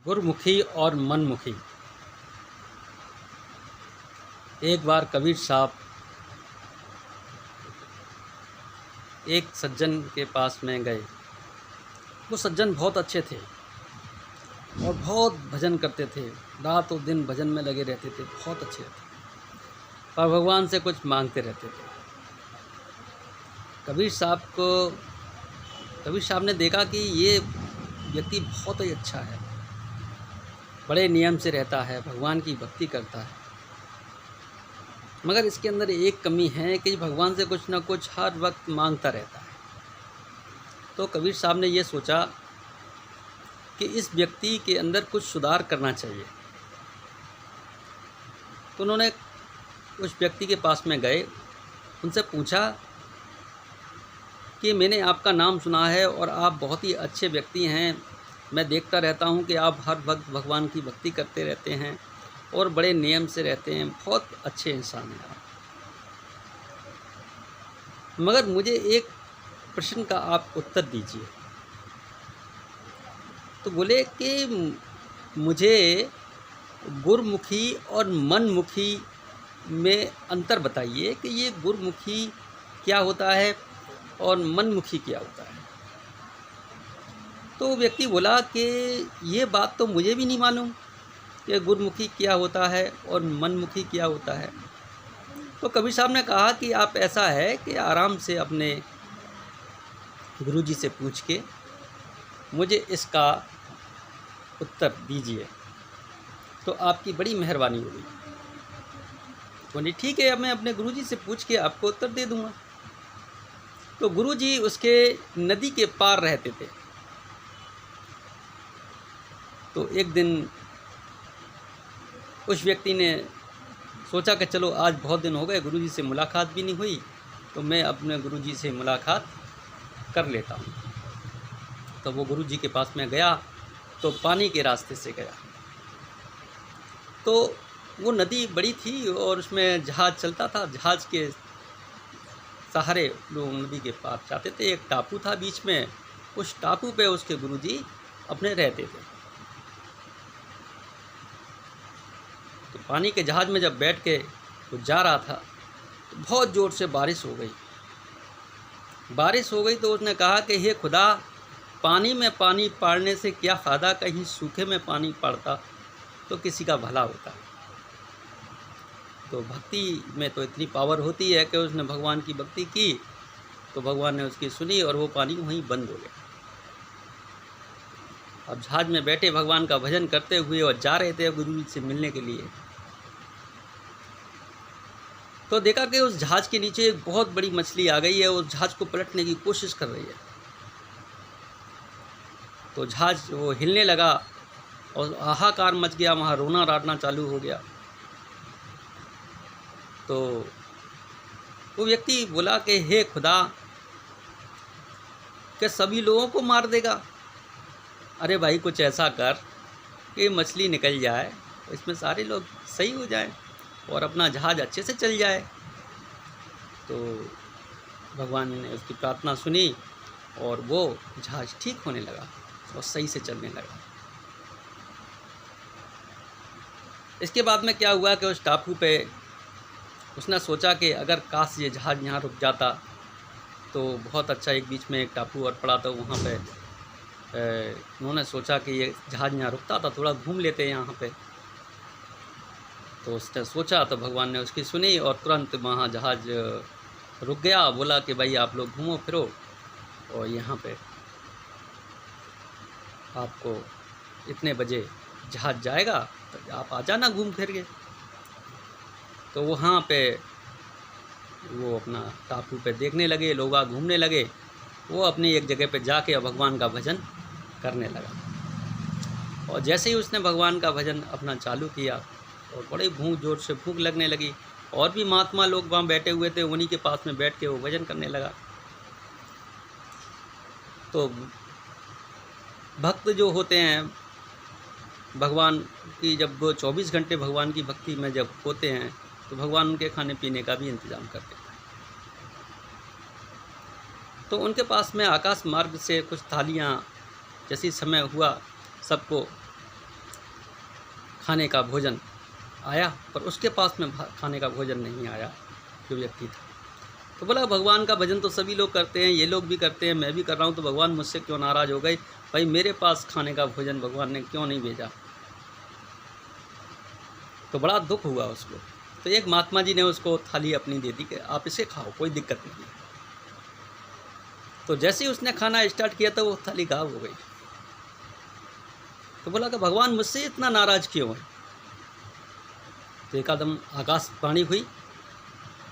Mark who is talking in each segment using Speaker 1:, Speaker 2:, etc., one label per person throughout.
Speaker 1: गुरमुखी और मनमुखी। एक बार कबीर साहब एक सज्जन के पास में गए। वो सज्जन बहुत अच्छे थे और बहुत भजन करते थे, रात और दिन भजन में लगे रहते थे, बहुत अच्छे थे, पर भगवान से कुछ मांगते रहते थे। कबीर साहब ने देखा कि ये व्यक्ति बहुत ही अच्छा है, बड़े नियम से रहता है, भगवान की भक्ति करता है, मगर इसके अंदर एक कमी है कि भगवान से कुछ ना कुछ हर वक्त मांगता रहता है। तो कबीर साहब ने ये सोचा कि इस व्यक्ति के अंदर कुछ सुधार करना चाहिए। तो उन्होंने उस व्यक्ति के पास में गए, उनसे पूछा कि मैंने आपका नाम सुना है और आप बहुत ही अच्छे व्यक्ति हैं, मैं देखता रहता हूं कि आप हर वक्त भगवान की भक्ति करते रहते हैं और बड़े नियम से रहते हैं, बहुत अच्छे इंसान हैं आप, मगर मुझे एक प्रश्न का आप उत्तर दीजिए। तो बोले कि मुझे गुरमुखी और मनमुखी में अंतर बताइए कि ये गुरमुखी क्या होता है और मनमुखी क्या होता है। तो व्यक्ति बोला कि ये बात तो मुझे भी नहीं मालूम कि गुरमुखी क्या होता है और मनमुखी क्या होता है। तो कबीर साहब ने कहा कि आप ऐसा है कि आराम से अपने गुरुजी से पूछ के मुझे इसका उत्तर दीजिए, तो आपकी बड़ी मेहरबानी होगी। बोली ठीक है, अब मैं अपने गुरुजी से पूछ के आपको उत्तर दे दूंगा। तो गुरुजी उसके नदी के पार रहते थे। तो एक दिन उस व्यक्ति ने सोचा कि चलो आज बहुत दिन हो गए, गुरुजी से मुलाकात भी नहीं हुई, तो मैं अपने गुरुजी से मुलाकात कर लेता हूँ। तो वो गुरुजी के पास में गया, तो पानी के रास्ते से गया। तो वो नदी बड़ी थी और उसमें जहाज़ चलता था, जहाज़ के सहारे लोग नदी के पार जाते थे। एक टापू था बीच में, उस टापू पे उसके गुरुजी अपने रहते थे। तो पानी के जहाज़ में जब बैठ के वो जा रहा था तो बहुत ज़ोर से बारिश हो गई। तो उसने कहा कि हे खुदा, पानी में पानी पाड़ने से क्या फ़ायदा, कहीं सूखे में पानी पड़ता तो किसी का भला होता। तो भक्ति में तो इतनी पावर होती है कि उसने भगवान की भक्ति की तो भगवान ने उसकी सुनी और वो पानी वहीं बंद हो गया। अब जहाज़ में बैठे भगवान का भजन करते हुए और जा रहे थे गुरु जी से मिलने के लिए, तो देखा कि उस जहाज़ के नीचे एक बहुत बड़ी मछली आ गई है, उस जहाज़ को पलटने की कोशिश कर रही है। तो जहाज़ वो हिलने लगा और हाहाकार मच गया, वहाँ रोना राटना चालू हो गया। तो वो व्यक्ति बोला कि हे खुदा, क्या सभी लोगों को मार देगा? अरे भाई, कुछ ऐसा कर कि मछली निकल जाए, इसमें सारे लोग सही हो जाएं और अपना जहाज़ अच्छे से चल जाए। तो भगवान ने उसकी प्रार्थना सुनी और वो जहाज़ ठीक होने लगा और सही से चलने लगा। इसके बाद में क्या हुआ कि उस टापू पे उसने सोचा कि अगर काश ये जहाज़ यहाँ रुक जाता तो बहुत अच्छा। एक बीच में एक टापू और पड़ा था, वहाँ पे उन्होंने सोचा कि ये जहाज़ यहाँ रुकता था, थोड़ा घूम लेते यहाँ पे। तो उसने सोचा तो भगवान ने उसकी सुनी और तुरंत वहाँ जहाज़ रुक गया। बोला कि भाई आप लोग घूमो फिरो और यहाँ पे आपको इतने बजे जहाज़ जाएगा तो आप आ जाना घूम फिर के। तो वहाँ पे वो अपना टापू पे देखने लगे, लोग घूमने लगे। वो अपनी एक जगह पे जाके भगवान का भजन करने लगा। और जैसे ही उसने भगवान का भजन अपना चालू किया और बड़े ज़ोर से भूख लगने लगी, और भी महात्मा लोग वहाँ बैठे हुए थे, उन्हीं के पास में बैठ के वो भजन करने लगा। तो भक्त जो होते हैं भगवान की, जब वो 24 घंटे भगवान की भक्ति में जब होते हैं तो भगवान उनके खाने पीने का भी इंतज़ाम करते हैं। तो उनके पास में आकाश मार्ग से कुछ थालियाँ, जैसी समय हुआ सबको खाने का भोजन आया, पर उसके पास में खाने का भोजन नहीं आया जो व्यक्ति था। तो बोला भगवान का भजन तो सभी लोग करते हैं, ये लोग भी करते हैं, मैं भी कर रहा हूँ, तो भगवान मुझसे क्यों नाराज़ हो गए? भाई मेरे पास खाने का भोजन भगवान ने क्यों नहीं भेजा? तो बड़ा दुख हुआ उसको। तो एक महात्मा जी ने उसको थाली अपनी दे दी कि आप इसे खाओ, कोई दिक्कत नहीं है। तो जैसे ही उसने खाना स्टार्ट किया तो वो थाली गायब हो गई। तो बोला कि भगवान मुझसे इतना नाराज़ क्यों है? तो एकदम आकाशवाणी हुई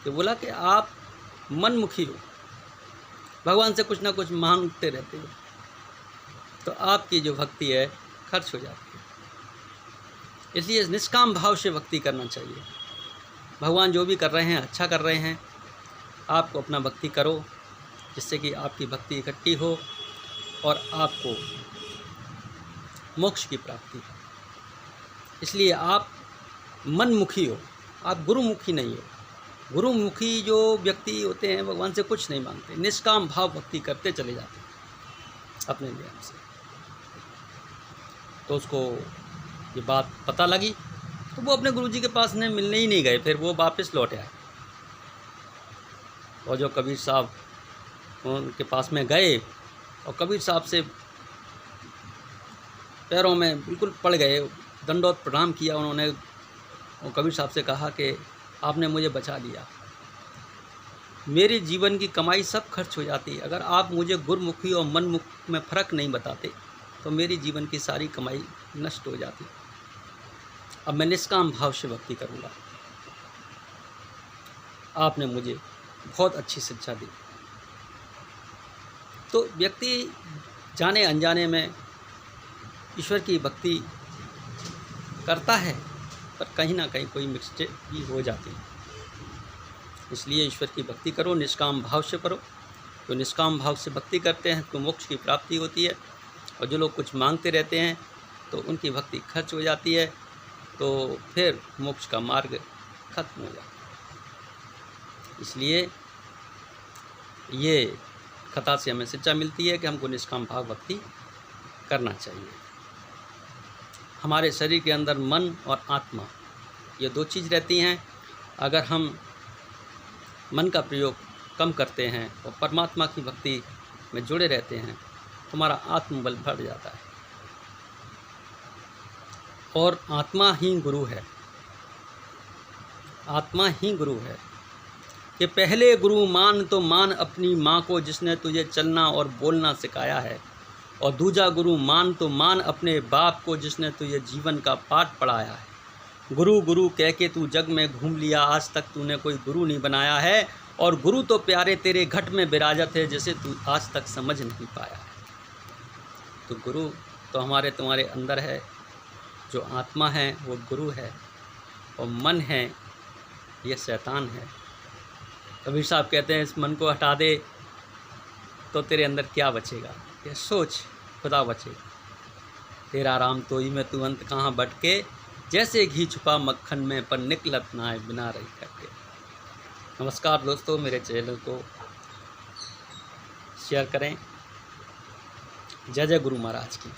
Speaker 1: कि बोला कि आप मनमुखी हो, भगवान से कुछ ना कुछ मांगते रहते हो, तो आपकी जो भक्ति है खर्च हो जाती है। इसलिए निष्काम भाव से भक्ति करना चाहिए। भगवान जो भी कर रहे हैं अच्छा कर रहे हैं, आपको अपना भक्ति करो जिससे कि आपकी भक्ति इकट्ठी हो और आपको मोक्ष की प्राप्ति हो। इसलिए आप मनमुखी हो, आप गुरुमुखी नहीं हो। गुरुमुखी जो व्यक्ति होते हैं भगवान से कुछ नहीं मांगते, निष्काम भाव भक्ति करते चले जाते हैं अपने नियम से। तो उसको ये बात पता लगी तो वो अपने गुरुजी के पास ने मिलने ही नहीं गए, फिर वो वापस लौट आए। और जो कबीर साहब उनके पास में गए और कबीर साहब से पैरों में बिल्कुल पड़ गए, दंडोत प्रणाम किया उन्होंने। और कबीर साहब से कहा कि आपने मुझे बचा लिया, मेरे जीवन की कमाई सब खर्च हो जाती। अगर आप मुझे गुरमुखी और मनमुख में फ़र्क नहीं बताते तो मेरी जीवन की सारी कमाई नष्ट हो जाती। अब मैं निष्काम भाव से भक्ति करूँगा। आपने मुझे बहुत अच्छी शिक्षा दी। तो व्यक्ति जाने अनजाने में ईश्वर की भक्ति करता है, पर कहीं ना कहीं कोई मिस्टेक भी हो जाती है। इसलिए ईश्वर की भक्ति करो, निष्काम भाव से करो। तो निष्काम भाव से भक्ति करते हैं तो मोक्ष की प्राप्ति होती है। और जो लोग कुछ मांगते रहते हैं तो उनकी भक्ति खर्च हो जाती है, तो फिर मोक्ष का मार्ग खत्म हो जाता है। इसलिए ये कथा से हमें शिक्षा मिलती है कि हमको निष्काम भाव भक्ति करना चाहिए। हमारे शरीर के अंदर मन और आत्मा ये दो चीज़ रहती हैं। अगर हम मन का प्रयोग कम करते हैं और परमात्मा की भक्ति में जुड़े रहते हैं तो हमारा आत्मबल बढ़ जाता है। और आत्मा ही गुरु है, आत्मा ही गुरु है। कि पहले गुरु मान तो मान अपनी माँ को जिसने तुझे चलना और बोलना सिखाया है, और दूजा गुरु मान तो मान अपने बाप को जिसने तुझे जीवन का पाठ पढ़ाया है। गुरु गुरु कह के तू जग में घूम लिया, आज तक तूने कोई गुरु नहीं बनाया है। और गुरु तो प्यारे तेरे घट में विराजत है, जिसे तू आज तक समझ नहीं पाया है। तो गुरु तो हमारे तुम्हारे अंदर है। जो आत्मा है वो गुरु है, और मन है ये शैतान है। कबीर साहब कहते हैं इस मन को हटा दे तो तेरे अंदर क्या बचेगा? ये सोच, खुदा बचेगा। तेरा राम तो ही में तू अंत कहाँ भटके, जैसे घी छुपा मक्खन में पर निकलत ना है बिना रही करके। नमस्कार दोस्तों, मेरे चैनल को शेयर करें। जय जय गुरु महाराज की।